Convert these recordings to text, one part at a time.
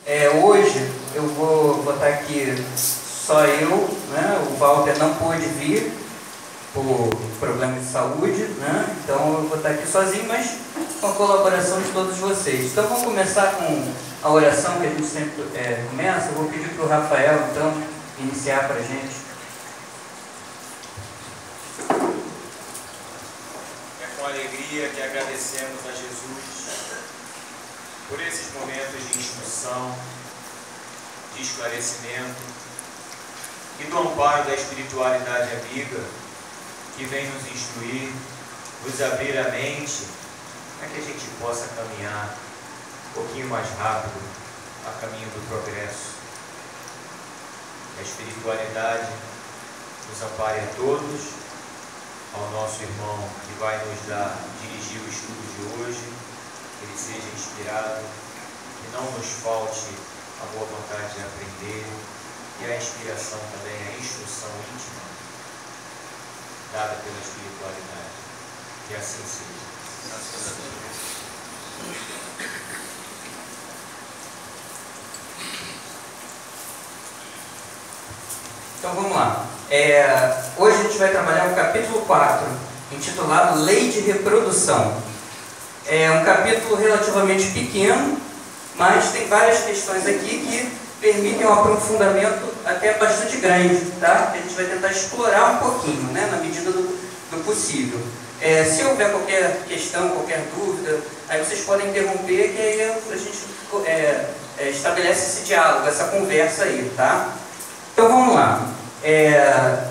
Hoje eu vou botar aqui só eu, né? O Walter não pôde vir por problema de saúde, né? Então eu vou estar aqui sozinho, mas com a colaboração de todos vocês. Então vamos começar com a oração que a gente sempre começa. Eu vou pedir para o Rafael, então, iniciar para a gente. É com alegria que agradecemos a Jesus por esses momentos de instrução, de esclarecimento e do amparo da espiritualidade amiga que vem nos instruir, nos abrir a mente para que a gente possa caminhar um pouquinho mais rápido a caminho do progresso. Que a espiritualidade nos ampare a todos, ao nosso irmão que vai nos dirigir o estudo de hoje, que ele seja inspirado, que não nos falte a boa vontade de aprender e a inspiração também, a instrução íntima dada pela espiritualidade. Que assim seja. Graças a Deus. Então vamos lá. Hoje a gente vai trabalhar o capítulo 4, intitulado Lei de Reprodução. É um capítulo relativamente pequeno, mas tem várias questões aqui que permitem um aprofundamento até bastante grande, tá? Que a gente vai tentar explorar um pouquinho, né? Na medida do possível. Se houver qualquer questão, qualquer dúvida, aí vocês podem interromper, que aí a gente estabelece esse diálogo, essa conversa aí, tá? Então vamos lá.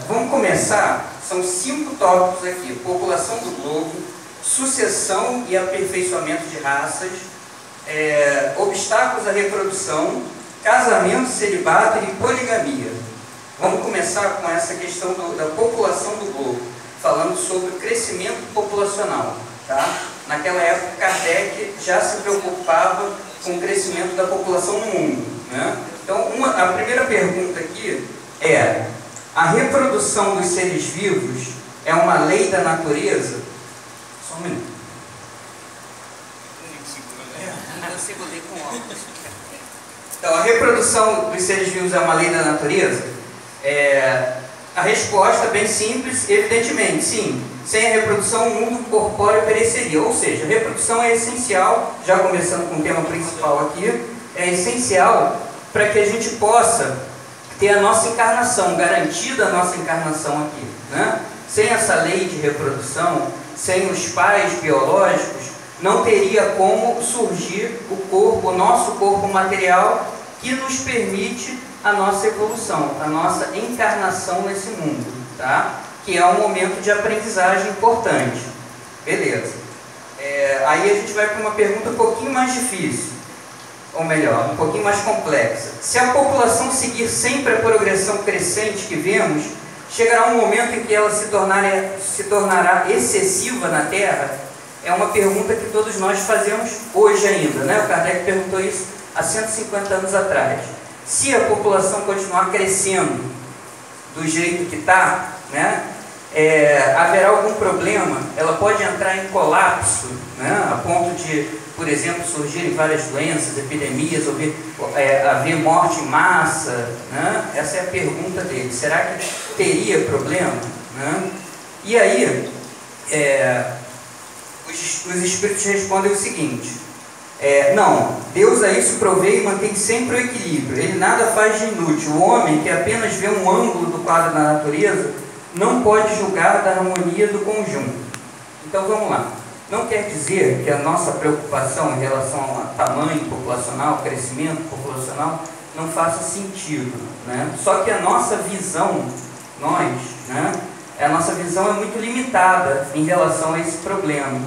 Vamos começar. São 5 tópicos aqui: população do globo, sucessão e aperfeiçoamento de raças, obstáculos à reprodução, casamento, celibato e poligamia. Vamos começar com essa questão da população do globo, falando sobre o crescimento populacional. Tá? Naquela época, Kardec já se preocupava com o crescimento da população no mundo. Né? Então, a primeira pergunta aqui é: a reprodução dos seres vivos é uma lei da natureza? Só um minuto. Eu segurei com óculos. Então, a reprodução dos seres vivos é uma lei da natureza? A resposta é bem simples, evidentemente, sim. Sem a reprodução, o mundo corpóreo pereceria. Ou seja, a reprodução é essencial, já começando com o tema principal aqui, é essencial para que a gente possa ter a nossa encarnação, garantida a nossa encarnação aqui. Né? Sem essa lei de reprodução, sem os pais biológicos, não teria como surgir o corpo, o nosso corpo material, que nos permite a nossa evolução, a nossa encarnação nesse mundo, tá? Que é um momento de aprendizagem importante. Beleza. Aí a gente vai para uma pergunta um pouquinho mais difícil, ou melhor, um pouquinho mais complexa. Se a população seguir sempre a progressão crescente que vemos, chegará um momento em que ela se tornará excessiva na Terra? É uma pergunta que todos nós fazemos hoje ainda, né? O Kardec perguntou isso há 150 anos atrás. Se a população continuar crescendo do jeito que está, né? Haverá algum problema? Ela pode entrar em colapso, né? A ponto de, por exemplo, surgirem várias doenças, epidemias, haver morte em massa, né? Essa é a pergunta dele. Será que teria problema? Né? E aí, os espíritos respondem o seguinte: não, Deus a isso provê e mantém sempre o equilíbrio. Ele nada faz de inútil. O homem, que apenas vê um ângulo do quadro da natureza, não pode julgar da harmonia do conjunto. Então vamos lá. Não quer dizer que a nossa preocupação em relação ao tamanho populacional, crescimento populacional, não faça sentido, né? Só que a nossa visão, a nossa visão é muito limitada em relação a esse problema.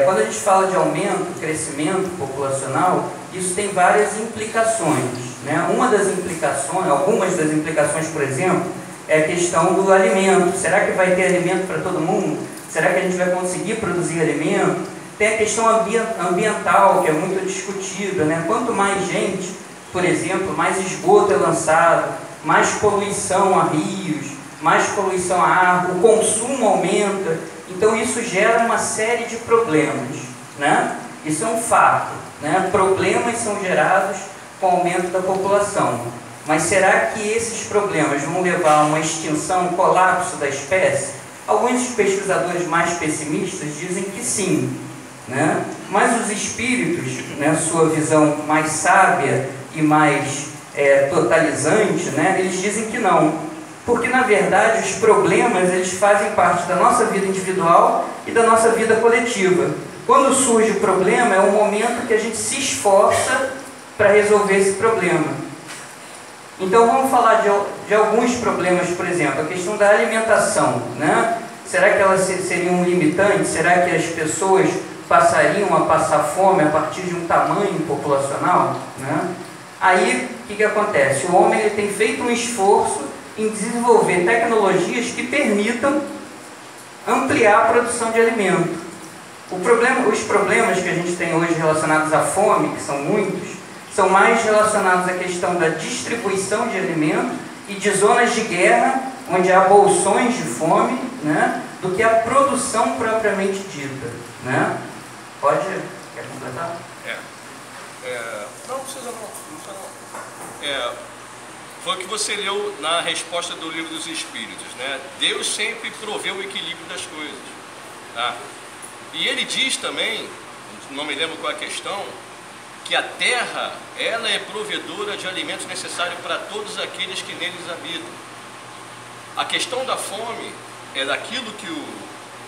Quando a gente fala de aumento, crescimento populacional, isso tem várias implicações, né? Algumas das implicações, por exemplo, é a questão do alimento. Será que vai ter alimento para todo mundo? Será que a gente vai conseguir produzir alimento? Tem a questão ambiental, que é muito discutida, né? Quanto mais gente, por exemplo, mais esgoto é lançado, mais poluição a rios, mais poluição a água, o consumo aumenta. Então isso gera uma série de problemas, né? Isso é um fato, né? Problemas são gerados com o aumento da população. Mas será que esses problemas vão levar a uma extinção, um colapso da espécie? Alguns pesquisadores mais pessimistas dizem que sim, né? Mas os espíritos, né, sua visão mais sábia e mais totalizante, né, eles dizem que não. Porque, na verdade, os problemas eles fazem parte da nossa vida individual e da nossa vida coletiva. Quando surge o problema, é um momento que a gente se esforça para resolver esse problema. Então, vamos falar de alguns problemas, por exemplo, a questão da alimentação, né? Será que elas seriam limitantes? Será que as pessoas passariam a passar fome a partir de um tamanho populacional, né? Aí, o que acontece? O homem ele tem feito um esforço em desenvolver tecnologias que permitam ampliar a produção de alimento. Os problemas que a gente tem hoje relacionados à fome, que são muitos, são mais relacionados à questão da distribuição de alimento e de zonas de guerra, onde há bolsões de fome, né, do que a produção propriamente dita, né? Quer completar? Não precisa não. Foi o que você leu na resposta do Livro dos Espíritos, né? Deus sempre proveu o equilíbrio das coisas, tá? E ele diz também, não me lembro qual é a questão, que a terra, ela é provedora de alimentos necessários para todos aqueles que neles habitam. A questão da fome é daquilo que o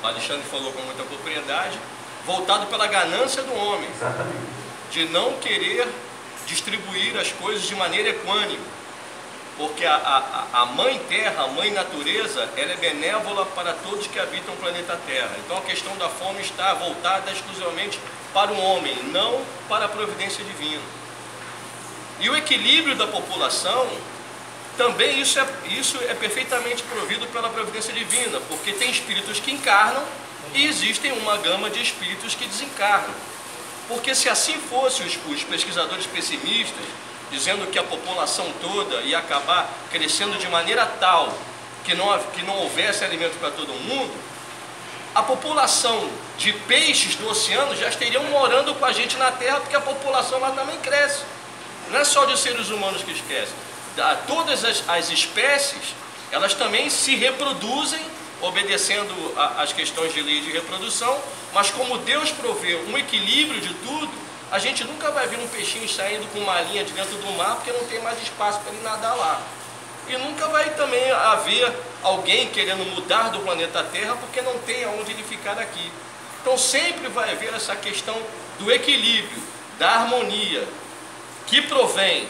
Alexandre falou com muita propriedade, voltado pela ganância do homem. Exatamente. De não querer distribuir as coisas de maneira equânime. Porque a mãe terra, a mãe natureza, ela é benévola para todos que habitam o planeta Terra. Então a questão da fome está voltada exclusivamente para o homem, não para a providência divina. E o equilíbrio da população, também isso é perfeitamente provido pela providência divina, porque tem espíritos que encarnam e existem uma gama de espíritos que desencarnam. Porque se assim fosse, os pesquisadores pessimistas, dizendo que a população toda ia acabar crescendo de maneira tal que não houvesse alimento para todo mundo, a população de peixes do oceano já estariam morando com a gente na Terra, porque a população lá também cresce. Não é só de seres humanos que esquecem. Todas as espécies, elas também se reproduzem, obedecendo às questões de lei de reprodução, mas como Deus provê um equilíbrio de tudo, a gente nunca vai ver um peixinho saindo com uma linha de dentro do mar, porque não tem mais espaço para ele nadar lá. E nunca vai também haver alguém querendo mudar do planeta Terra, porque não tem aonde ele ficar aqui. Então sempre vai haver essa questão do equilíbrio, da harmonia, que provém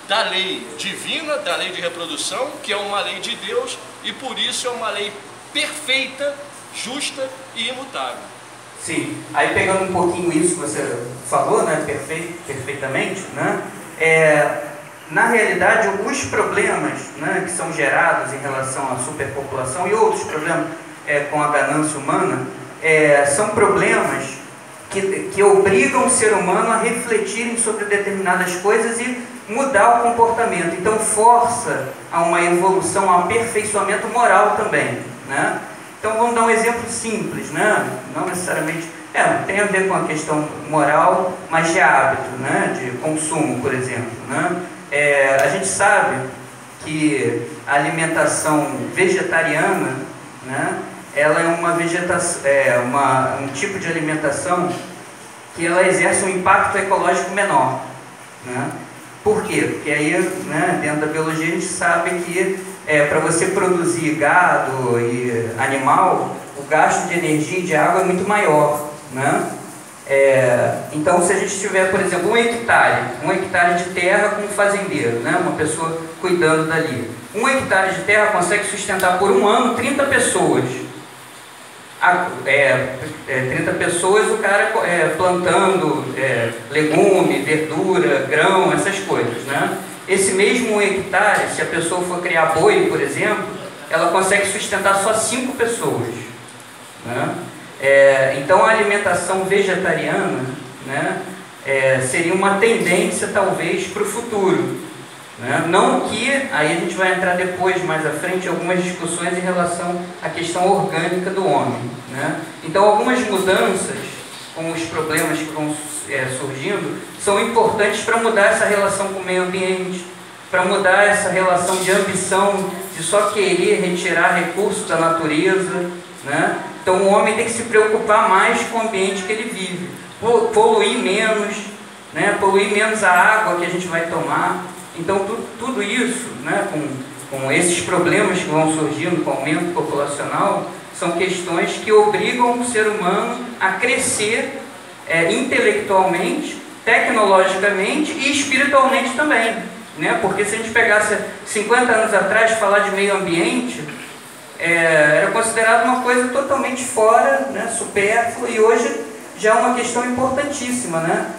da lei divina, da lei de reprodução, que é uma lei de Deus, e por isso é uma lei perfeita, justa e imutável. Sim, aí pegando um pouquinho isso que você falou, né, perfeitamente, né, na realidade os problemas, né, que são gerados em relação à superpopulação e outros problemas com a ganância humana, são problemas que obrigam o ser humano a refletirem sobre determinadas coisas e mudar o comportamento. Então força a uma evolução, a um aperfeiçoamento moral também, né? Então vamos dar um exemplo simples, né? Não necessariamente, tem a ver com a questão moral, mas de hábito, né? De consumo, por exemplo, né? A gente sabe que a alimentação vegetariana, né? Ela é um tipo de alimentação que ela exerce um impacto ecológico menor, né? Por quê? Porque aí, né, dentro da biologia a gente sabe que para você produzir gado e animal, o gasto de energia e de água é muito maior, né? Então, se a gente tiver, por exemplo, um hectare de terra com um fazendeiro, né? Uma pessoa cuidando dali. 1 hectare de terra consegue sustentar por um ano 30 pessoas. 30 pessoas, o cara plantando legume, verdura, grão, essas coisas, né? Esse mesmo 1 hectare, se a pessoa for criar boi, por exemplo, ela consegue sustentar só 5 pessoas, né? Então a alimentação vegetariana, né, seria uma tendência talvez para o futuro, né? Não que, aí a gente vai entrar depois, mais à frente, algumas discussões em relação à questão orgânica do homem, né? Então algumas mudanças com os problemas que vão surgindo são importantes para mudar essa relação com o meio ambiente, para mudar essa relação de ambição, de só querer retirar recursos da natureza, né? Então o homem tem que se preocupar mais com o ambiente que ele vive, poluir menos, né? Poluir menos a água que a gente vai tomar. Então tudo isso, né? Com esses problemas que vão surgindo com o aumento populacional, são questões que obrigam o ser humano a crescer intelectualmente, tecnologicamente e espiritualmente também, né? Porque se a gente pegasse 50 anos atrás falar de meio ambiente, era considerado uma coisa totalmente fora, né? Supérflua, e hoje já é uma questão importantíssima, né?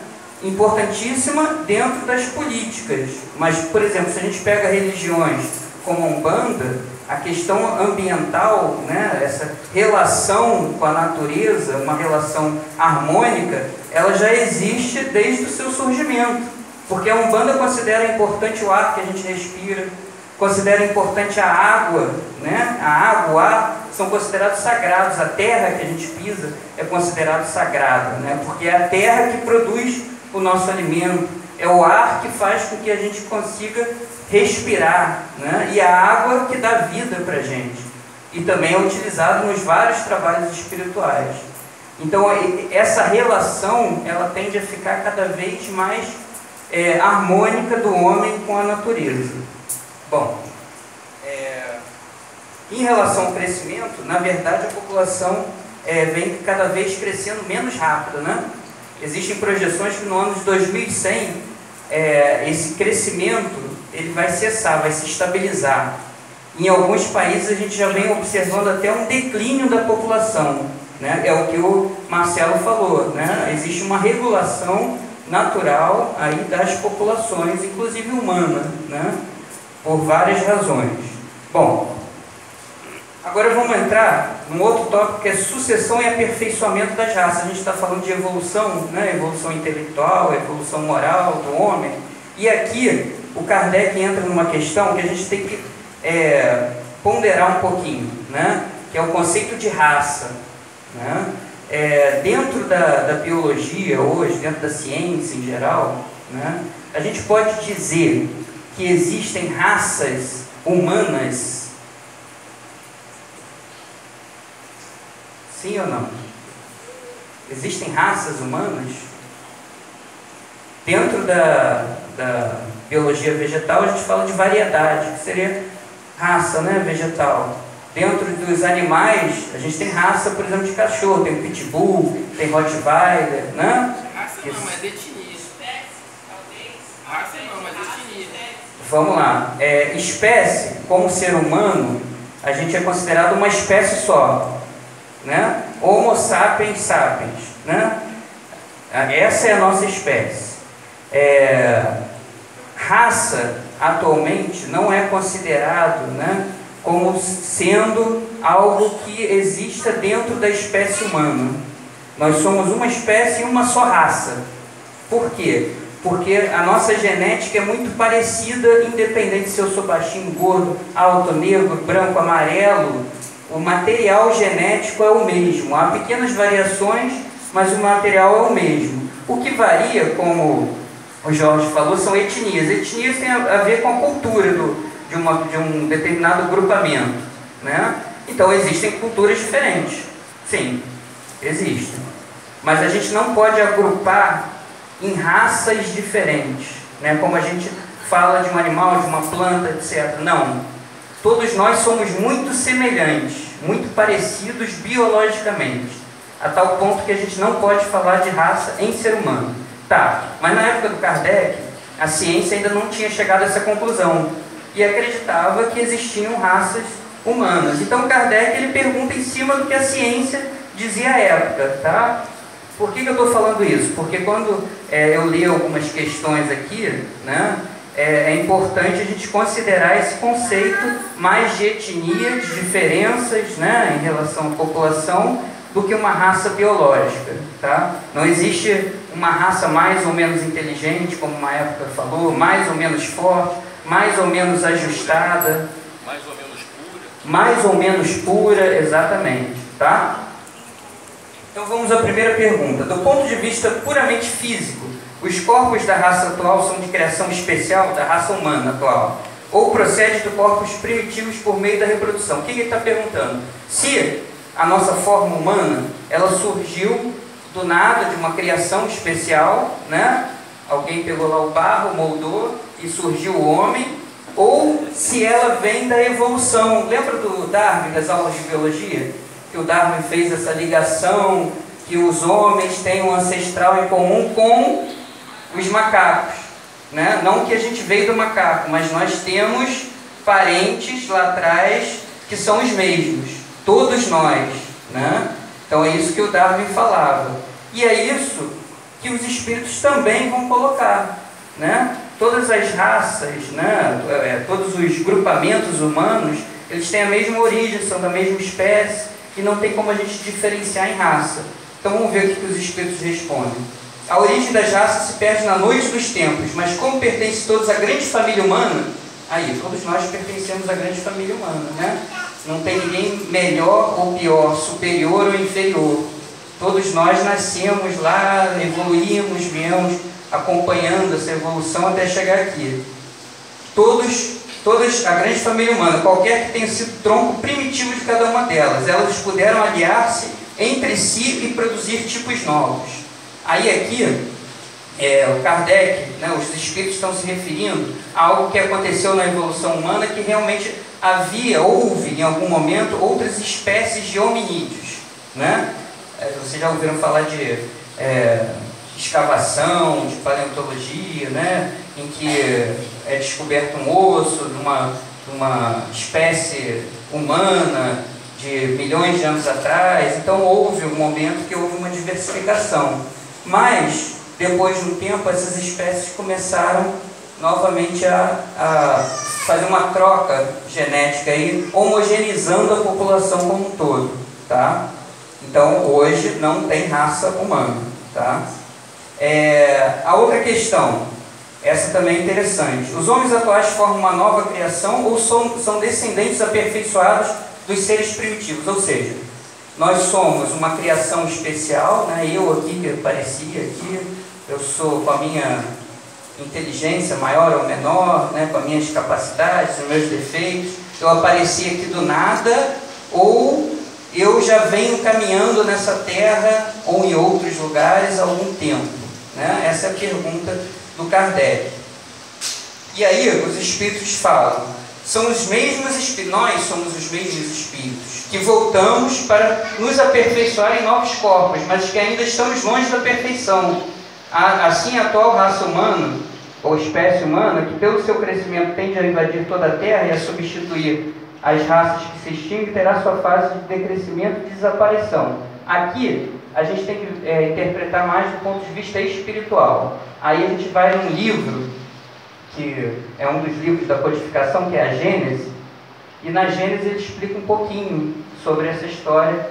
Importantíssima dentro das políticas. Mas, por exemplo, se a gente pega religiões como a Umbanda, a questão ambiental, né, essa relação com a natureza, uma relação harmônica, ela já existe desde o seu surgimento, porque a Umbanda considera importante o ar que a gente respira, considera importante a água, né? A água, o ar são considerados sagrados, a terra que a gente pisa é considerada sagrada, né? Porque é a terra que produz o nosso alimento, é o ar que faz com que a gente consiga respirar, né? E a água que dá vida para a gente, e também é utilizado nos vários trabalhos espirituais. Então essa relação, ela tende a ficar cada vez mais harmônica do homem com a natureza. Bom, em relação ao crescimento, na verdade a população vem cada vez crescendo menos rápido, né? Existem projeções que no ano de 2100 esse crescimento ele vai cessar, vai se estabilizar. Em alguns países a gente já vem observando até um declínio da população, né? É o que o Marcelo falou, né? Existe uma regulação natural aí das populações, inclusive humana, né? Por várias razões. Bom, agora vamos entrar num outro tópico que é sucessão e aperfeiçoamento das raças. A gente está falando de evolução, né? Evolução intelectual, evolução moral do homem. E aqui o Kardec entra numa questão que a gente tem que ponderar um pouquinho, né? Que é o conceito de raça, né? Dentro da biologia hoje, dentro da ciência em geral, né? A gente pode dizer que existem raças humanas? Sim ou não? Existem raças humanas? Dentro da biologia vegetal, a gente fala de variedade, que seria raça, né, vegetal. Dentro dos animais, a gente tem raça, por exemplo, de cachorro, tem pitbull, tem rottweiler, né? Raça não, mas etnia. Raça não, mas etnia. Vamos lá. Espécie, como ser humano, a gente é considerado uma espécie só, né? Homo sapiens sapiens, né? Essa é a nossa espécie. Raça, atualmente, não é considerado, né, como sendo algo que exista dentro da espécie humana. Nós somos uma espécie e uma só raça. Por quê? Porque a nossa genética é muito parecida, independente se eu sou baixinho, gordo, alto, negro, branco, amarelo. O material genético é o mesmo. Há pequenas variações, mas o material é o mesmo. O que varia, como o Jorge falou, são etnias. Etnias têm a ver com a cultura de um determinado grupamento, né? Então existem culturas diferentes. Sim, existem. Mas a gente não pode agrupar em raças diferentes, né? Como a gente fala de um animal, de uma planta, etc. Não. Todos nós somos muito semelhantes, muito parecidos biologicamente, a tal ponto que a gente não pode falar de raça em ser humano. Tá, mas na época do Kardec, a ciência ainda não tinha chegado a essa conclusão e acreditava que existiam raças humanas. Então Kardec ele pergunta em cima do que a ciência dizia à época, tá? Por que eu estou falando isso? Porque quando eu li algumas questões aqui, né, é importante a gente considerar esse conceito mais de etnia, de diferenças, né, em relação à população, do que uma raça biológica, tá? Não existe uma raça mais ou menos inteligente, como uma época falou, mais ou menos forte, mais ou menos ajustada, mais ou menos pura. Mais ou menos pura, exatamente, tá? Então vamos à primeira pergunta. Do ponto de vista puramente físico, Os corpos da raça atual são de criação especial da raça humana atual, ou procede de corpos primitivos por meio da reprodução. O que ele está perguntando? Se a nossa forma humana, ela surgiu do nada, de uma criação especial, né? Alguém pegou lá o barro, moldou e surgiu o homem, ou se ela vem da evolução. Lembra do Darwin, das aulas de biologia? Que o Darwin fez essa ligação, que os homens têm um ancestral em comum com os macacos, né? Não que a gente veio do macaco, mas nós temos parentes lá atrás que são os mesmos, todos nós, né? Então é isso que o Darwin falava. E é isso que os espíritos também vão colocar, né? Todas as raças, né? Todos os grupamentos humanos, eles têm a mesma origem, são da mesma espécie, e não tem como a gente diferenciar em raça. Então vamos ver o que os espíritos respondem. A origem das raças se perde na noite dos tempos, mas como pertencem todos à grande família humana, aí, todos nós pertencemos à grande família humana, né? Não tem ninguém melhor ou pior, superior ou inferior. Todos nós nascemos lá, evoluímos, viemos acompanhando essa evolução até chegar aqui. Todos, a grande família humana, qualquer que tenha sido tronco primitivo de cada uma delas, elas puderam aliar-se entre si e produzir tipos novos. Aí aqui, o Kardec, né, os espíritos estão se referindo a algo que aconteceu na evolução humana, que realmente houve em algum momento outras espécies de hominídeos, né? Vocês já ouviram falar de escavação, de paleontologia, né? Em que é descoberto um osso de uma espécie humana de milhões de anos atrás. Então houve um momento que houve uma diversificação. Mas, depois de um tempo, essas espécies começaram novamente a fazer uma troca genética, aí, homogeneizando a população como um todo. Tá? Então, hoje não tem raça humana. Tá? A outra questão, essa também é interessante. Os homens atuais formam uma nova criação ou são descendentes aperfeiçoados dos seres primitivos? Ou seja, nós somos uma criação especial, né? Eu aqui, que aparecia aqui, eu sou com a minha inteligência maior ou menor, né? Com as minhas capacidades, os meus defeitos, eu apareci aqui do nada, ou eu já venho caminhando nessa terra ou em outros lugares há algum tempo, né? Essa é a pergunta do Kardec. E aí os espíritos falam, são os mesmos espíritos, nós somos os mesmos espíritos, que voltamos para nos aperfeiçoar em novos corpos, mas que ainda estamos longe da perfeição. Assim, a atual raça humana, ou espécie humana, que pelo seu crescimento tende a invadir toda a Terra e a substituir as raças que se extinguem, terá sua fase de decrescimento e desaparição. Aqui, a gente tem que interpretar mais do ponto de vista espiritual. Aí a gente vai num livro, que é um dos livros da codificação, que é a Gênese, e na Gênese ele explica um pouquinho sobre essa história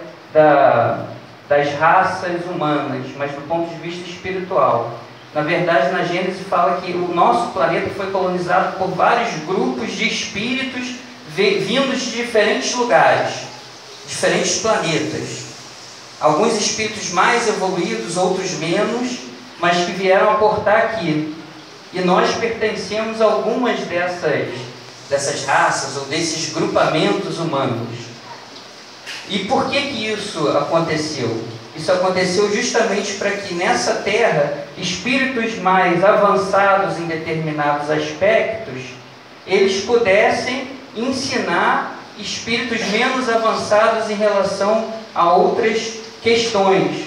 das raças humanas, mas do ponto de vista espiritual. Na verdade, na Gênese fala que o nosso planeta foi colonizado por vários grupos de espíritos vindos de diferentes lugares, diferentes planetas. Alguns espíritos mais evoluídos, outros menos, mas que vieram aportar aqui. E nós pertencemos a algumas dessas raças ou desses grupamentos humanos. E por que isso aconteceu? Isso aconteceu justamente para que nessa terra, espíritos mais avançados em determinados aspectos, eles pudessem ensinar espíritos menos avançados em relação a outras questões.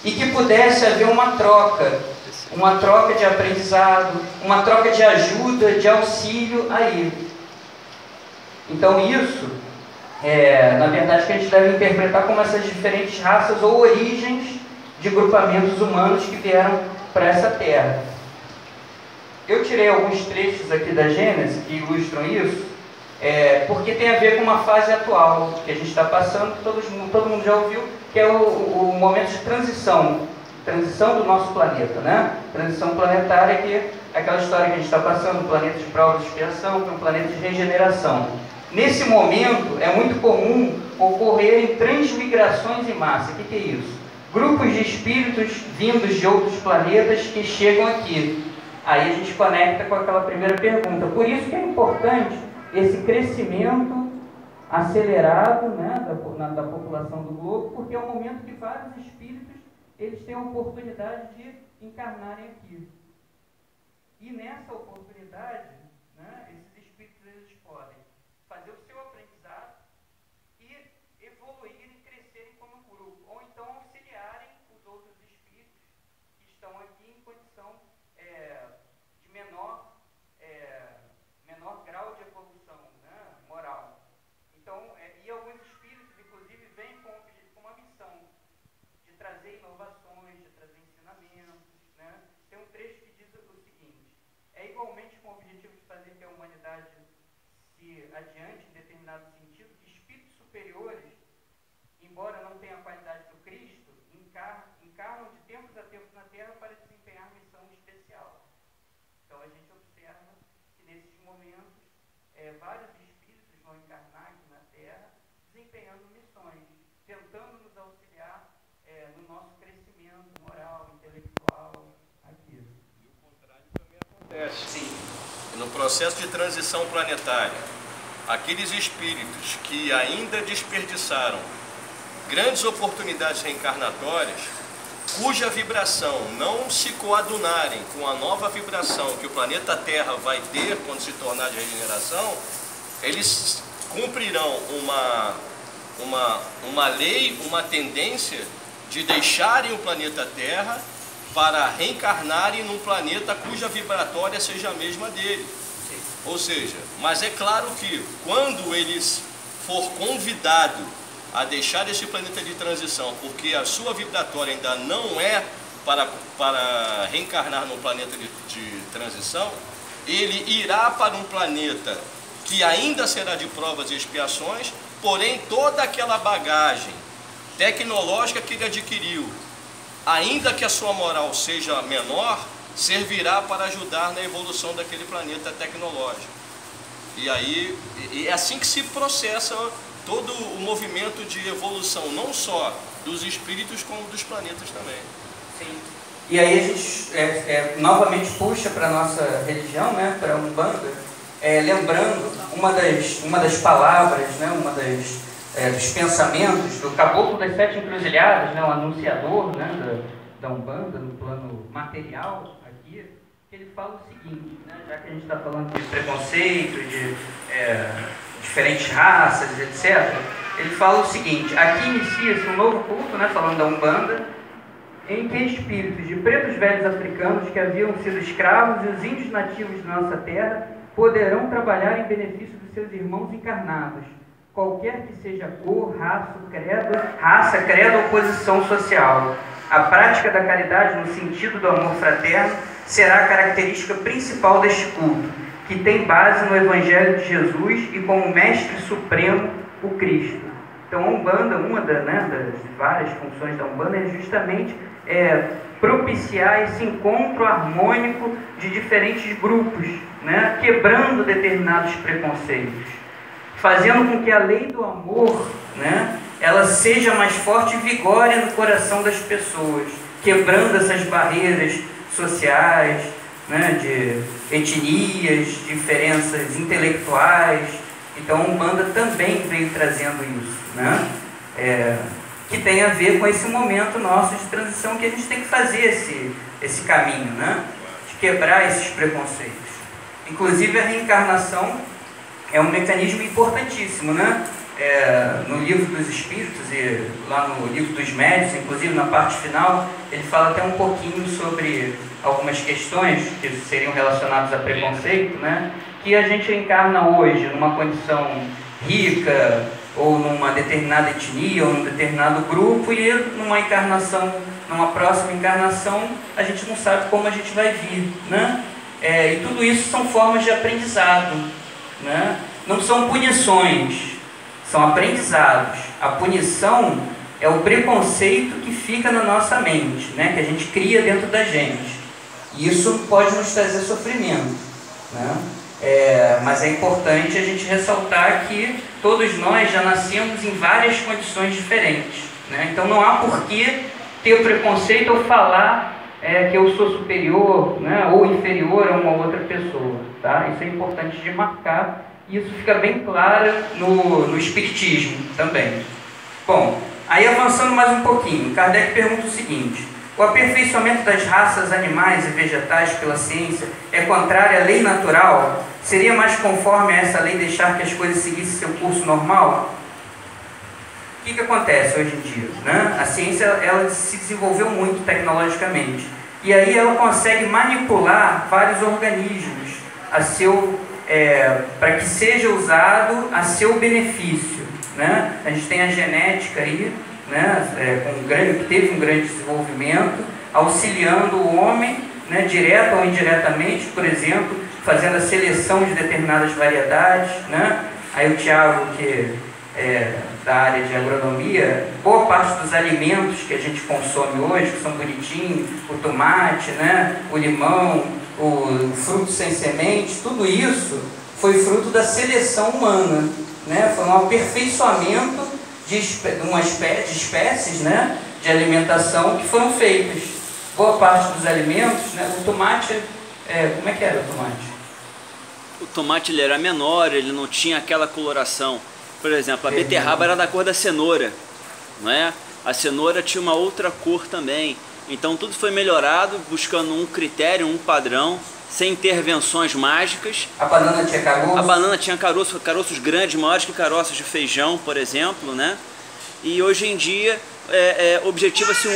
E que pudesse haver uma troca de aprendizado, uma troca de ajuda, de auxílio aí. Então isso, na verdade, que a gente deve interpretar como essas diferentes raças ou origens de grupamentos humanos que vieram para essa terra. Eu tirei alguns trechos aqui da Gênese que ilustram isso, porque tem a ver com uma fase atual que a gente está passando, que todo mundo já ouviu, que é o momento de transição do nosso planeta, né? Transição planetária, que é aquela história que a gente está passando, um planeta de prova de expiação para um planeta de regeneração. Nesse momento, é muito comum ocorrerem transmigrações em massa. O que é isso? grupos de espíritos vindos de outros planetas que chegam aqui. Aí a gente conecta com aquela primeira pergunta. Por isso que é importante esse crescimento acelerado, né, da população do globo, porque é um momento que vários espíritos eles têm a oportunidade de encarnarem aqui. E nessa oportunidade, né, esses espíritos eles podem fazer o seu aprendizado e evoluírem e crescerem como grupo, ou então auxiliarem os outros espíritos que estão aqui em condição de menor grau de evolução, né, moral. Então, e alguns espíritos, inclusive, vêm com uma missão de trazer inovações, de trazer ensinamentos, né? Tem um trecho que diz o seguinte: é igualmente com o objetivo de fazer que a humanidade se adiante em determinado sentido, que espíritos superiores, embora não tenham a qualidade do Cristo, encarnam de tempos a tempos na Terra para desempenhar missão especial. Então a gente observa que nesses momentos vários espíritos vão encarnar aqui na Terra, desempenhando missões, tentando nos auxiliar no nosso crescimento moral, intelectual, aqui. E o contrário também acontece. Sim. No processo de transição planetária, aqueles espíritos que ainda desperdiçaram grandes oportunidades reencarnatórias, cuja vibração não se coadunarem com a nova vibração que o planeta Terra vai ter quando se tornar de regeneração, eles cumprirão uma lei, uma tendência de deixarem o planeta Terra para reencarnarem num planeta cuja vibratória seja a mesma dele. Ou seja, mas é claro que quando eles for convidado a deixar esse planeta de transição, porque a sua vibratória ainda não é para reencarnar no planeta de transição, ele irá para um planeta que ainda será de provas e expiações, porém toda aquela bagagem tecnológica que ele adquiriu, ainda que a sua moral seja menor, servirá para ajudar na evolução daquele planeta tecnológico. E aí é assim que se processa todo o movimento de evolução, não só dos espíritos, como dos planetas também. Sim. E aí a gente novamente puxa para a nossa religião, né, para a Umbanda, lembrando uma das palavras, né, dos pensamentos do Caboclo das Sete Encruzilhadas, né, o anunciador, né, da Umbanda, no plano material, aqui, que ele fala o seguinte, né, já que a gente está falando de preconceito, de diferentes raças, etc., ele fala o seguinte: aqui inicia-se um novo culto, né, falando da Umbanda, em que espíritos de pretos velhos africanos que haviam sido escravos e os índios nativos de nossa terra poderão trabalhar em benefício dos seus irmãos encarnados, qualquer que seja a cor, raça, credo ou posição social. A prática da caridade no sentido do amor fraterno será a característica principal deste culto, que tem base no Evangelho de Jesus e como Mestre Supremo, o Cristo. Então a Umbanda, uma das várias funções da Umbanda é justamente propiciar esse encontro harmônico de diferentes grupos, né, quebrando determinados preconceitos, fazendo com que a lei do amor, né, ela seja mais forte e vigore no coração das pessoas, quebrando essas barreiras sociais, né, de etnias, diferenças intelectuais. Então a Umbanda também veio trazendo isso, né, que tem a ver com esse momento nosso de transição, que a gente tem que fazer esse caminho, né, de quebrar esses preconceitos. Inclusive a reencarnação é um mecanismo importantíssimo, né? No livro dos Espíritos e lá no livro dos Médiuns, inclusive na parte final, ele fala até um pouquinho sobre algumas questões que seriam relacionadas a preconceito, né? Que a gente encarna hoje numa condição rica, ou numa determinada etnia, ou num determinado grupo, e numa próxima encarnação, a gente não sabe como a gente vai vir, né? E tudo isso são formas de aprendizado, né? Não são punições, são aprendizados. A punição é o preconceito que fica na nossa mente, né? Que a gente cria dentro da gente. E isso pode nos trazer sofrimento, né? Mas é importante a gente ressaltar que todos nós já nascemos em várias condições diferentes, né? Então não há porquê ter preconceito ou falar que eu sou superior, né, ou inferior a uma outra pessoa. Tá? Isso é importante de marcar, e isso fica bem claro no Espiritismo também. Bom, aí avançando mais um pouquinho, Kardec pergunta o seguinte: o aperfeiçoamento das raças animais e vegetais pela ciência é contrário à lei natural? Seria mais conforme a essa lei deixar que as coisas seguissem seu curso normal? O que acontece hoje em dia? Né? A ciência ela se desenvolveu muito tecnologicamente, e aí ela consegue manipular vários organismos para que seja usado a seu benefício. Né? A gente tem a genética aí, né, que teve um grande desenvolvimento, auxiliando o homem, né, direto ou indiretamente, por exemplo, fazendo a seleção de determinadas variedades. Né? Aí o Tiago, que da área de agronomia, boa parte dos alimentos que a gente consome hoje, que são bonitinhos, o tomate, né, o limão, o fruto sem semente, tudo isso foi fruto da seleção humana, né? Foi um aperfeiçoamento de espécies, né, de alimentação que foram feitas. Boa parte dos alimentos, né, o tomate, como é que era o tomate? O tomate ele era menor, ele não tinha aquela coloração. Por exemplo, a beterraba era da cor da cenoura, não é? A cenoura tinha uma outra cor também. Então tudo foi melhorado, buscando um critério, um padrão, sem intervenções mágicas. A banana tinha caroço? A banana tinha caroço, caroços grandes, maiores que caroços de feijão, por exemplo, né? E hoje em dia objetiva-se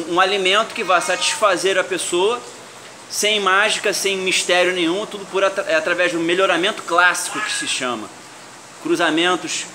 um alimento que vai satisfazer a pessoa, sem mágica, sem mistério nenhum, tudo através do melhoramento clássico, que se chama. Cruzamentos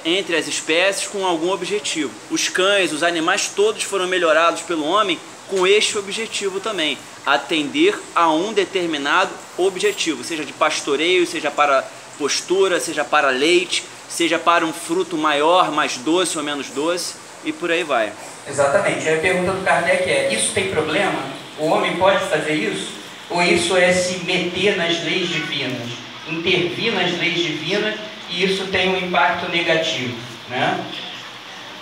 entre as espécies com algum objetivo. Os cães, os animais, todos foram melhorados pelo homem com este objetivo também, atender a um determinado objetivo, seja de pastoreio, seja para postura, seja para leite, seja para um fruto maior, mais doce ou menos doce, e por aí vai. Exatamente. Aí a pergunta do Kardec isso tem problema? O homem pode fazer isso? Ou isso é se meter nas leis divinas, intervir nas leis divinas, e isso tem um impacto negativo, né?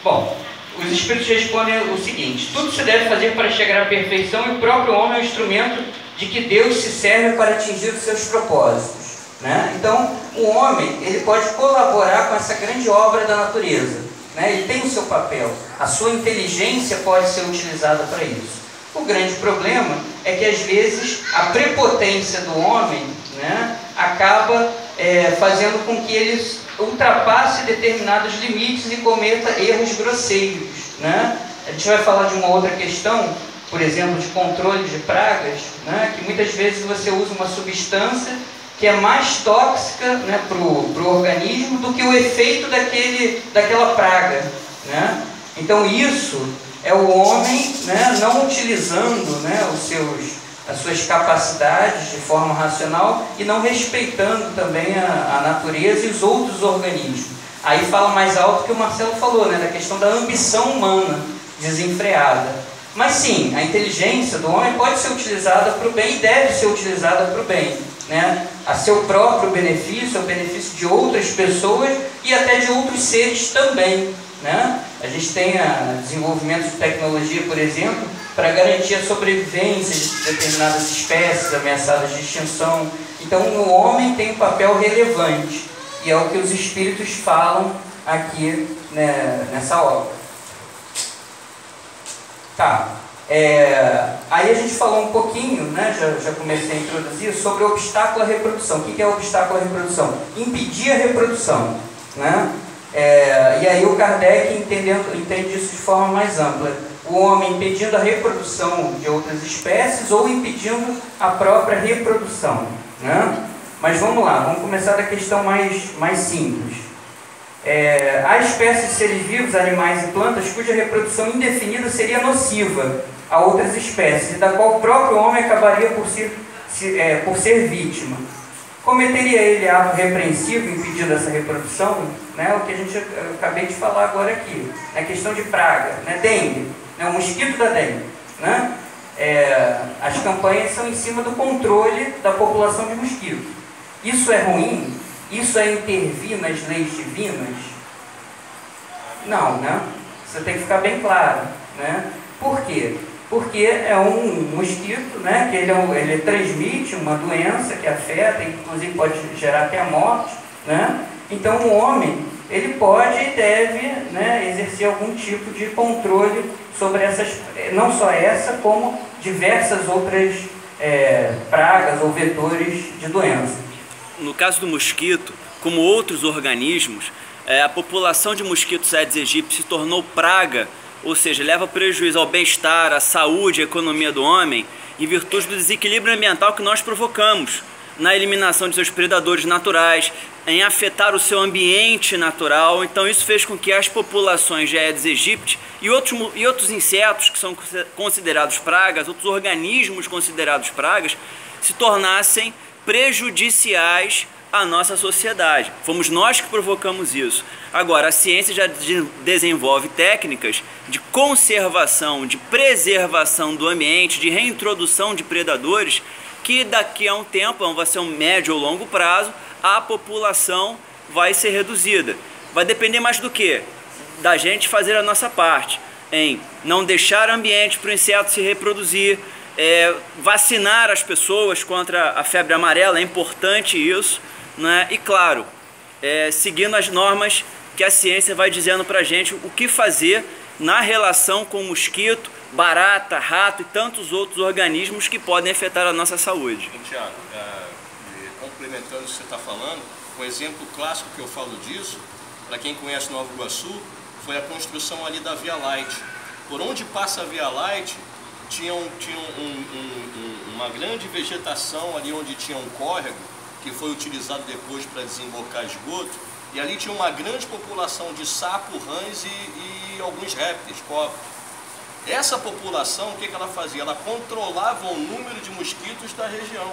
Bom, os Espíritos respondem o seguinte: tudo se deve fazer para chegar à perfeição, e o próprio homem é um instrumento de que Deus se serve para atingir os seus propósitos, né? Então, o homem ele pode colaborar com essa grande obra da natureza, né? Ele tem o seu papel, a sua inteligência pode ser utilizada para isso. O grande problema é que às vezes a prepotência do homem, né, acaba fazendo com que ele ultrapasse determinados limites e cometa erros grosseiros, né? A gente vai falar de uma outra questão, por exemplo, de controle de pragas, né, que muitas vezes você usa uma substância que é mais tóxica, né, para o organismo do que o efeito daquela praga, né? Então isso é o homem, né, não utilizando, né, as suas capacidades de forma racional e não respeitando também a natureza e os outros organismos. Aí fala mais alto que o Marcelo falou, né, da questão da ambição humana desenfreada. Mas sim, a inteligência do homem pode ser utilizada para o bem e deve ser utilizada para o bem, né, a seu próprio benefício, ao benefício de outras pessoas e até de outros seres também, né? A gente tem desenvolvimento de tecnologia, por exemplo, para garantir a sobrevivência de determinadas espécies ameaçadas de extinção. Então o homem tem um papel relevante, e é o que os espíritos falam aqui, né, nessa obra. Tá. Aí a gente falou um pouquinho, né, já comecei a introduzir, sobre o obstáculo à reprodução. O que é o obstáculo à reprodução? Impedir a reprodução, né? E aí o Kardec entende isso de forma mais ampla. O homem impedindo a reprodução de outras espécies ou impedindo a própria reprodução, né? Mas vamos lá, vamos começar da questão mais simples. Há espécies de seres vivos, animais e plantas, cuja reprodução indefinida seria nociva a outras espécies, e da qual o próprio homem acabaria por ser vítima. Cometeria ele ato repreensivo impedindo essa reprodução? Né? O que a gente acabei de falar agora aqui, na questão de praga, né? Dengue, né? O mosquito da dengue, né? As campanhas são em cima do controle da população de mosquitos. Isso é ruim? Isso é intervir nas leis divinas? Não, né? Isso tem que ficar bem claro, né? Por quê? Porque é um mosquito, né, que ele transmite uma doença que afeta, inclusive pode gerar até a morte, né? Então o homem, ele pode e deve, né, exercer algum tipo de controle sobre essas, não só essa, como diversas outras pragas ou vetores de doença. No caso do mosquito, como outros organismos, a população de mosquitos Aedes aegypti se tornou praga, ou seja, leva prejuízo ao bem-estar, à saúde, à economia do homem, em virtude do desequilíbrio ambiental que nós provocamos na eliminação de seus predadores naturais, em afetar o seu ambiente natural. Então isso fez com que as populações de Aedes aegypti e outros insetos que são considerados pragas, outros organismos considerados pragas, se tornassem prejudiciais à nossa sociedade. Fomos nós que provocamos isso. Agora, a ciência já desenvolve técnicas de conservação, de preservação do ambiente, de reintrodução de predadores, que daqui a um tempo, vai ser um médio ou longo prazo, a população vai ser reduzida. Vai depender mais do que? Da gente fazer a nossa parte, em não deixar ambiente para o inseto se reproduzir, vacinar as pessoas contra a febre amarela, é importante isso, né? E claro, seguindo as normas que a ciência vai dizendo para a gente o que fazer na relação com o mosquito, barata, rato e tantos outros organismos que podem afetar a nossa saúde. Tiago, complementando o que você está falando, um exemplo clássico que eu falo disso, para quem conhece Nova Iguaçu, foi a construção ali da Via Light. Por onde passa a Via Light, tinha uma grande vegetação ali onde tinha um córrego, que foi utilizado depois para desembocar esgoto, e ali tinha uma grande população de sapo, rãs e alguns répteis, cobras. Essa população, o que ela fazia? Ela controlava o número de mosquitos da região.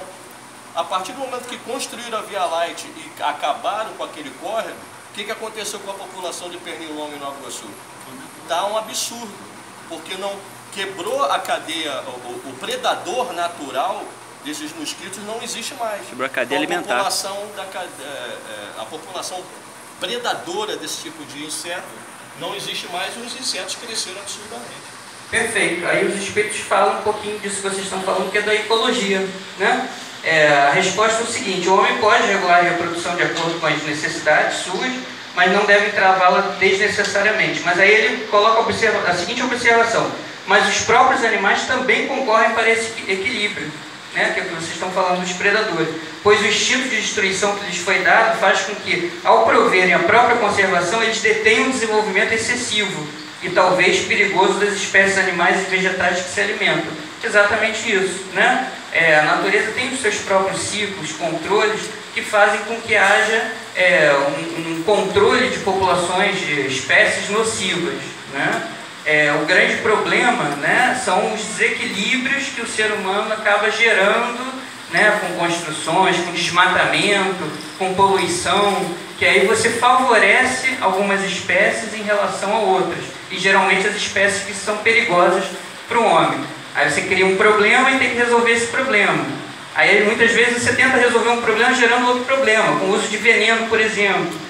A partir do momento que construíram a Via Light e acabaram com aquele córrego, o que aconteceu com a população de pernilongo em Nova Iguaçu? Está um absurdo, porque não quebrou a cadeia, o predador natural desses mosquitos não existe mais. Quebrou a cadeia alimentar. A população predadora desse tipo de inseto não existe mais e os insetos cresceram absurdamente. Perfeito. Aí os espíritos falam um pouquinho disso que vocês estão falando, que é da ecologia, né? A resposta é o seguinte: o homem pode regular a reprodução de acordo com as necessidades suas, mas não deve travá-la desnecessariamente. Mas aí ele coloca a seguinte observação: mas os próprios animais também concorrem para esse equilíbrio, né? Que é o que vocês estão falando dos predadores, pois o instinto de destruição que lhes foi dado faz com que, ao proverem a própria conservação, eles detenham um desenvolvimento excessivo e talvez perigoso das espécies animais e vegetais que se alimentam. Exatamente isso, né? A natureza tem os seus próprios ciclos, controles, que fazem com que haja um controle de populações de espécies nocivas, né? O grande problema, né, são os desequilíbrios que o ser humano acaba gerando, né, com construções, com desmatamento, com poluição, que aí você favorece algumas espécies em relação a outras, e geralmente as espécies que são perigosas para o homem. Aí você cria um problema e tem que resolver esse problema. Aí muitas vezes você tenta resolver um problema gerando outro problema, com o uso de veneno, por exemplo.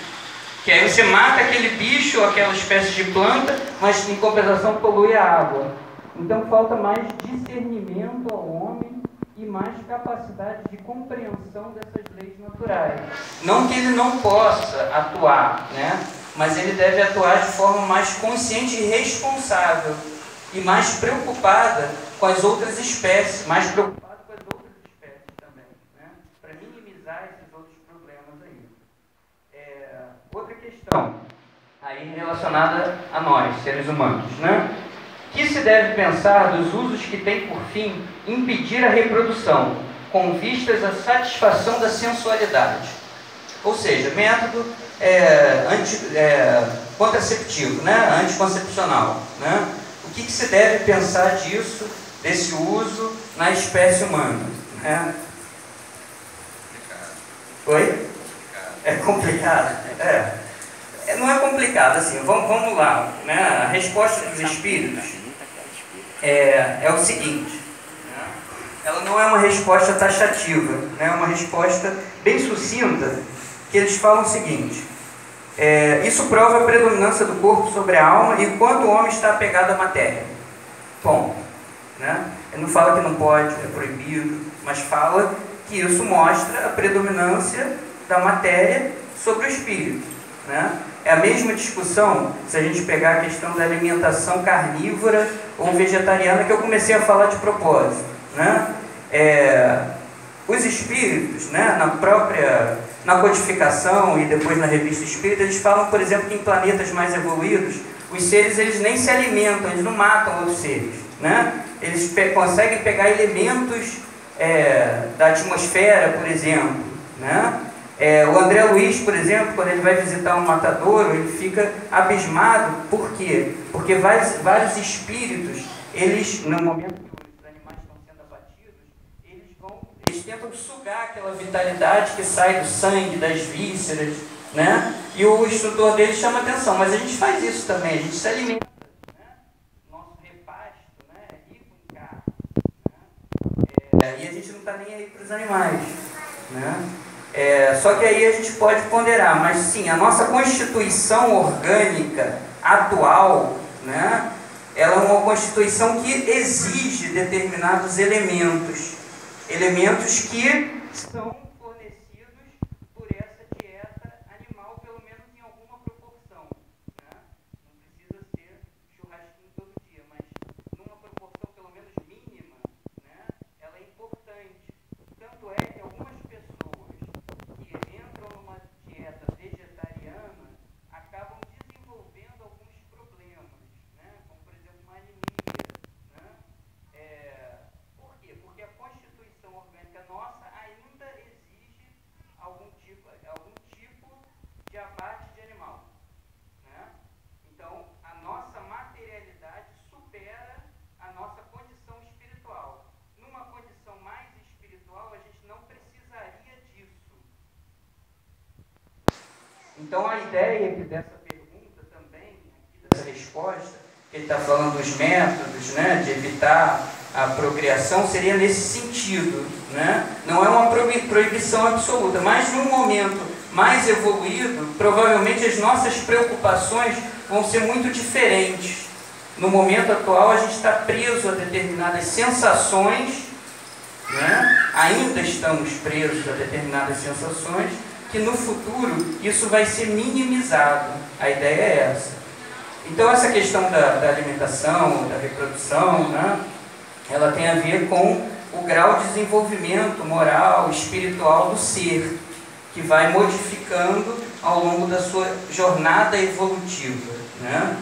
Que aí você mata aquele bicho ou aquela espécie de planta, mas em compensação polui a água. Então falta mais discernimento ao homem e mais capacidade de compreensão dessas leis naturais. Não que ele não possa atuar, né? Mas ele deve atuar de forma mais consciente e responsável, e mais preocupada com as outras espécies, mais preocupada com as outras espécies também, né? Para minimizar esses outros problemas aí. Outra questão, aí relacionada a nós, seres humanos, né? Que se deve pensar dos usos que tem por fim impedir a reprodução, com vistas à satisfação da sensualidade. Ou seja, método contraceptivo, né? Anticoncepcional, né? O que se deve pensar disso, desse uso na espécie humana, né? Oi? É complicado? Não é complicado, assim, vamos lá, né? A resposta dos espíritos é o seguinte: ela não é uma resposta taxativa, né? É uma resposta bem sucinta, que eles falam o seguinte: isso prova a predominância do corpo sobre a alma e quanto o homem está apegado à matéria. Ponto. Né? Ele não fala que não pode, é proibido, mas fala que isso mostra a predominância da matéria sobre o espírito. Né? É a mesma discussão se a gente pegar a questão da alimentação carnívora ou vegetariana, que eu comecei a falar de propósito. Né? Os espíritos, né, na codificação e depois na revista espírita, eles falam, por exemplo, que em planetas mais evoluídos, os seres eles nem se alimentam, eles não matam outros seres. Né? Eles conseguem pegar elementos da atmosfera, por exemplo. Né? O André Luiz, por exemplo, quando ele vai visitar um matadouro, ele fica abismado. Por quê? Porque vários espíritos, eles, no momento que os animais estão sendo abatidos, eles tentam sugar aquela vitalidade que sai do sangue, das vísceras, né? E o instrutor deles chama atenção, mas a gente faz isso também, a gente se alimenta. Nosso repasto, né, é rico em carne. Né? E a gente não está nem aí para os animais. Né? Só que aí a gente pode ponderar, mas sim, a nossa constituição orgânica atual, né, ela é uma constituição que exige determinados elementos que são fornecidos por essa dieta animal, pelo menos em alguma proporção. Né? Não precisa ser churrasquinho todo dia, mas numa proporção pelo menos mínima, né, ela é importante. Tanto é que algumas pessoas que entram numa dieta vegetariana acabam desenvolvendo alguns problemas, né? Como por exemplo uma anemia. Né? Por quê? Porque a constituição orgânica nossa ainda exige algum tipo de abate de animal. Né? Então a nossa materialidade supera a nossa condição espiritual. Numa condição mais espiritual, a gente não precisaria disso. Então a ideia dessa pergunta também, dessa resposta, que ele está falando dos métodos, né, de evitar a procriação, seria nesse sentido. Né? Não é uma proibição absoluta, mas num momento mais evoluído, provavelmente as nossas preocupações vão ser muito diferentes. No momento atual, a gente está preso a determinadas sensações, né? Ainda estamos presos a determinadas sensações, que no futuro isso vai ser minimizado. A ideia é essa. Então essa questão da alimentação, da reprodução, né, ela tem a ver com o grau de desenvolvimento moral, espiritual do ser, que vai modificando ao longo da sua jornada evolutiva. Né?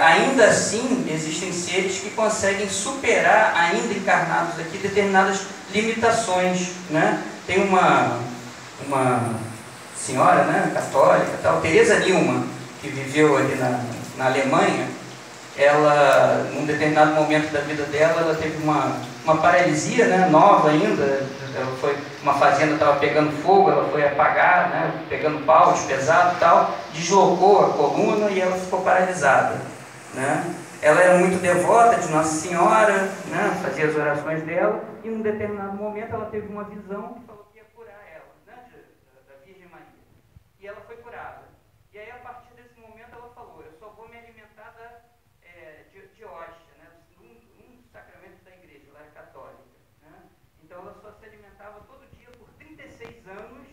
Ainda assim, existem seres que conseguem superar, ainda encarnados aqui, determinadas limitações. Né? Tem uma senhora, né, católica, tal, Teresa Nilman, que viveu ali na Alemanha. Ela, num determinado momento da vida dela, ela teve uma paralisia, né, nova ainda. Ela foi, uma fazenda estava pegando fogo, ela foi apagar, né, pegando paus pesado e tal, deslocou a coluna e ela ficou paralisada. Né? Ela era muito devota de Nossa Senhora, né, fazia as orações dela, e num determinado momento ela teve uma visão que falou que ia curar ela, né, da Virgem Maria. E ela foi curada. E aí, a partir desse momento, ela falou: eu só vou me alimentar de hóstia, né, um dos sacramentos da igreja, ela era católica. Né? Então ela só se alimentava todo dia por 36 anos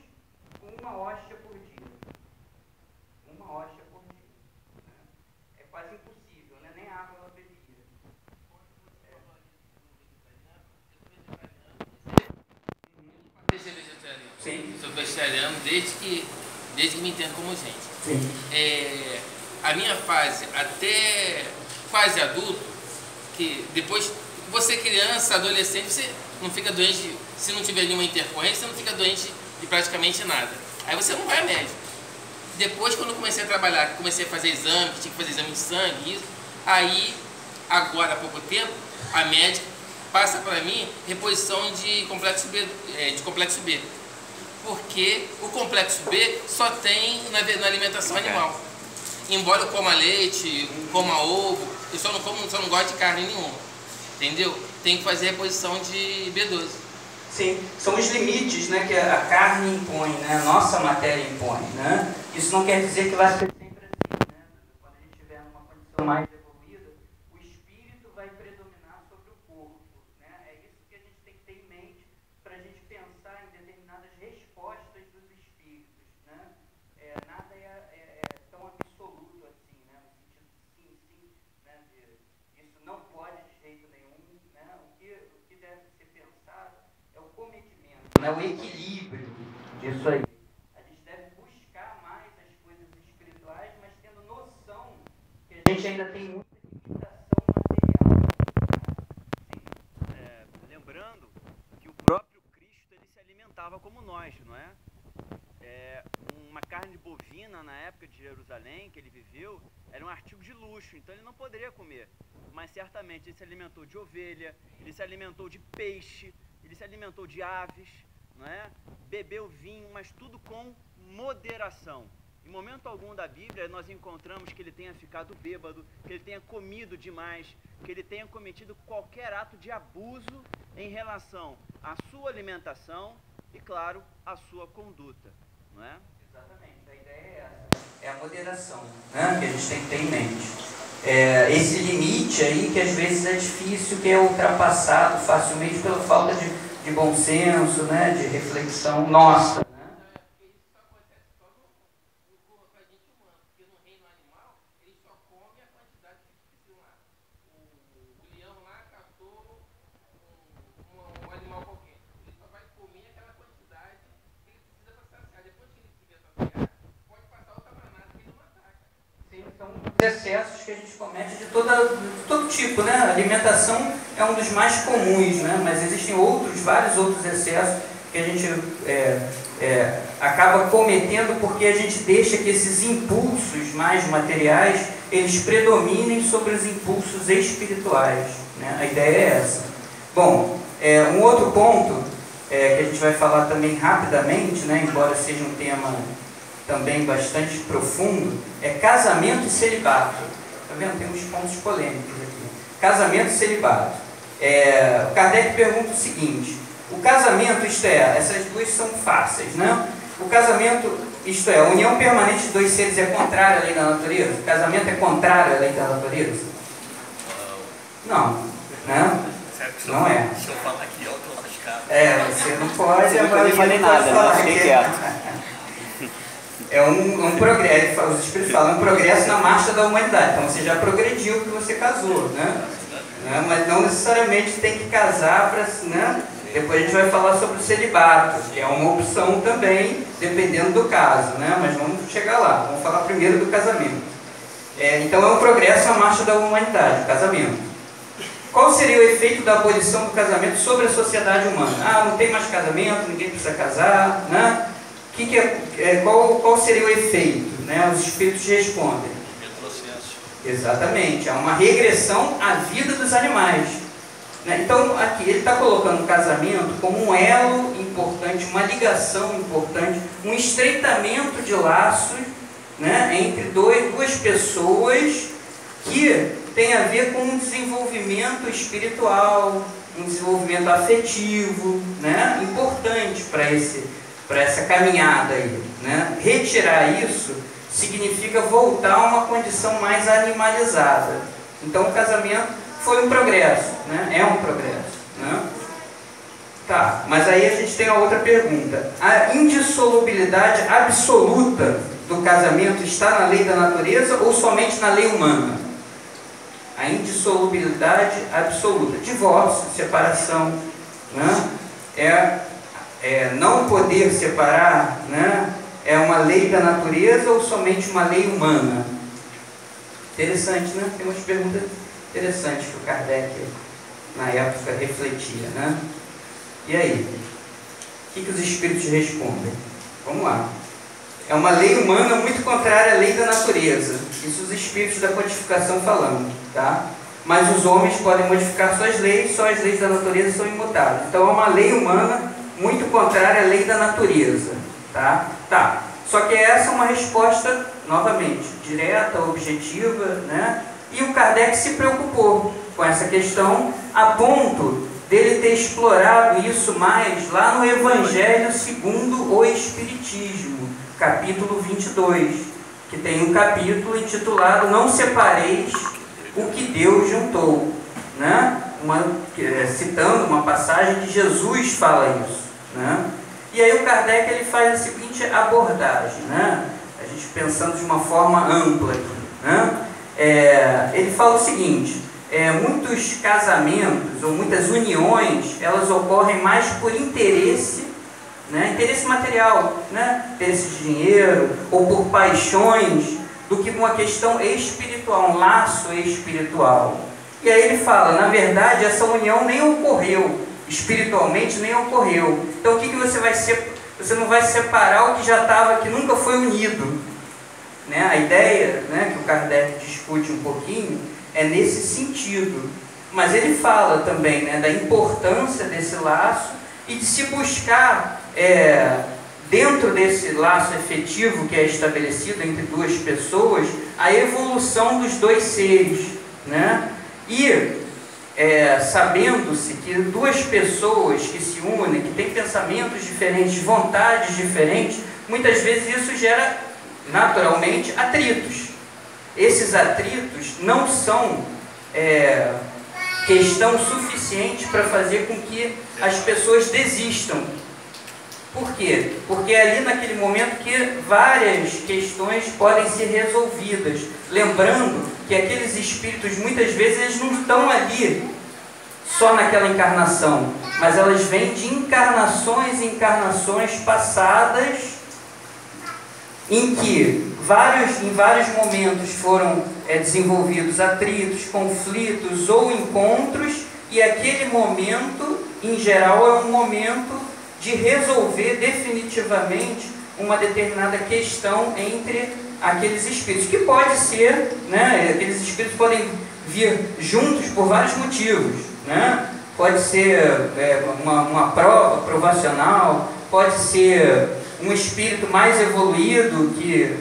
com uma hóstia por dia. Uma hóstia por dia. Né? É quase impossível, né? Nem água ela bebia. Ser vegetariano. Sim. Sou vegetariano desde que me entendo como gente. Sim. A minha fase até quase adulto, que depois você criança, adolescente, você não fica doente, se não tiver nenhuma intercorrência, você não fica doente de praticamente nada. Aí você não vai a médico. Depois, quando eu comecei a trabalhar, comecei a fazer exame, que tinha que fazer exame de sangue, isso, aí, agora há pouco tempo, a médica passa para mim reposição de complexo B, porque o complexo B só tem na alimentação animal. Embora eu coma leite, coma ovo, eu só não gosto de carne nenhuma, entendeu? Tem que fazer reposição de B12. Sim, são os limites, né, que a carne impõe, né, a nossa matéria impõe. Né? Isso não quer dizer que vai ser sempre assim. Né? Quando a gente estiver numa condição mais evoluída, o espírito vai predominar não pode de jeito nenhum, né? O que deve ser pensado é o cometimento, né? O equilíbrio disso aí. A gente deve buscar mais as coisas espirituais, mas tendo noção que a gente ainda tem muita limitação material. Lembrando que o próprio Cristo ele se alimentava como nós, não é? Uma carne bovina na época de Jerusalém que ele viveu era um artigo de luxo, então ele não poderia comer, mas certamente ele se alimentou de ovelha, ele se alimentou de peixe, ele se alimentou de aves, não é? Bebeu vinho, mas tudo com moderação. Em momento algum da Bíblia nós encontramos que ele tenha ficado bêbado, que ele tenha comido demais, que ele tenha cometido qualquer ato de abuso em relação à sua alimentação e, claro, à sua conduta, não é? Exatamente, a ideia é essa, é a moderação, né, que a gente tem que ter em mente. Esse limite aí que às vezes é difícil, que é ultrapassado facilmente pela falta de bom senso, né, de reflexão nossa. Excessos que a gente comete de todo tipo, né? A alimentação é um dos mais comuns, né? Mas existem vários outros excessos que a gente acaba cometendo porque a gente deixa que esses impulsos mais materiais eles predominem sobre os impulsos espirituais, né? A ideia é essa. Bom, um outro ponto que a gente vai falar também rapidamente, né? Embora seja um tema também bastante profundo, é casamento e celibato. Tá vendo? Tem uns pontos polêmicos aqui. Casamento e celibato. O Kardec pergunta o seguinte: o casamento, isto é, essas duas são fáceis, né? O casamento, isto é, a união permanente de dois seres é contrária à lei da natureza? O casamento é contrário à lei da natureza? Não, né? Não é. Se eu falar aqui, eu estou lascado. Você não pode, eu não falei nada, né? Fiquei quieto. É um progresso, os Espíritos falam, um progresso na marcha da humanidade. Então você já progrediu que você casou, né? Mas não necessariamente tem que casar para, né? Depois a gente vai falar sobre o celibato, que é uma opção também, dependendo do caso, né? Mas vamos chegar lá, vamos falar primeiro do casamento. Então é um progresso na marcha da humanidade, o casamento. Qual seria o efeito da abolição do casamento sobre a sociedade humana? Não tem mais casamento, ninguém precisa casar, né? Qual seria o efeito? Né? Os espíritos respondem. Retrocesso. Exatamente, é uma regressão à vida dos animais. Né? Então, aqui, ele está colocando o casamento como um elo importante, uma ligação importante, um estreitamento de laços, né? Entre duas pessoas que tem a ver com um desenvolvimento espiritual, um desenvolvimento afetivo, né? Importante para essa caminhada aí, né? Retirar isso significa voltar a uma condição mais animalizada. Então o casamento foi um progresso, né? É um progresso, né? Tá, mas aí a gente tem a outra pergunta. A indissolubilidade absoluta do casamento está na lei da natureza ou somente na lei humana? A indissolubilidade absoluta, divórcio, separação, né? Não poder separar, né? É uma lei da natureza ou somente uma lei humana? Interessante, né? Tem umas perguntas interessantes que o Kardec, na época, refletia, né? E aí? O que os espíritos respondem? Vamos lá. É uma lei humana muito contrária à lei da natureza. Isso os espíritos da codificação falando, tá? Mas os homens podem modificar suas leis, só as leis da natureza são imutáveis. Então é uma lei humana muito contrária à lei da natureza, tá? Tá. Só que essa é uma resposta, novamente, direta, objetiva, né? E o Kardec se preocupou com essa questão a ponto dele ter explorado isso mais lá no Evangelho segundo o Espiritismo, capítulo 22, que tem um capítulo intitulado Não Separeis o que Deus juntou, né? Citando uma passagem que Jesus fala isso, né? E aí o Kardec ele faz a seguinte abordagem, né? A gente pensando de uma forma ampla aqui, né? Ele fala o seguinte: muitos casamentos ou muitas uniões, elas ocorrem mais por interesse, né? Interesse material, né? Interesse de dinheiro ou por paixões, do que uma questão espiritual, um laço espiritual. E aí ele fala, na verdade, essa união nem ocorreu, espiritualmente nem ocorreu. Então o que você vai ser? Você não vai separar o que já estava, que nunca foi unido. Né? A ideia, né, que o Kardec discute um pouquinho é nesse sentido. Mas ele fala também, né, da importância desse laço e de se buscar, dentro desse laço efetivo que é estabelecido entre duas pessoas, a evolução dos dois seres. Né? E sabendo-se que duas pessoas que se unem, que têm pensamentos diferentes, vontades diferentes, muitas vezes isso gera naturalmente atritos. Esses atritos não são questão suficiente para fazer com que as pessoas desistam. Por quê? Porque é ali naquele momento que várias questões podem ser resolvidas. Lembrando que aqueles espíritos, muitas vezes, eles não estão ali só naquela encarnação, mas elas vêm de encarnações e encarnações passadas, em que em vários momentos foram desenvolvidos atritos, conflitos ou encontros, e aquele momento, em geral, é um momento de resolver definitivamente uma determinada questão entre aqueles espíritos, que pode ser, né, aqueles espíritos podem vir juntos por vários motivos, né? Pode ser uma prova provacional, pode ser um espírito mais evoluído que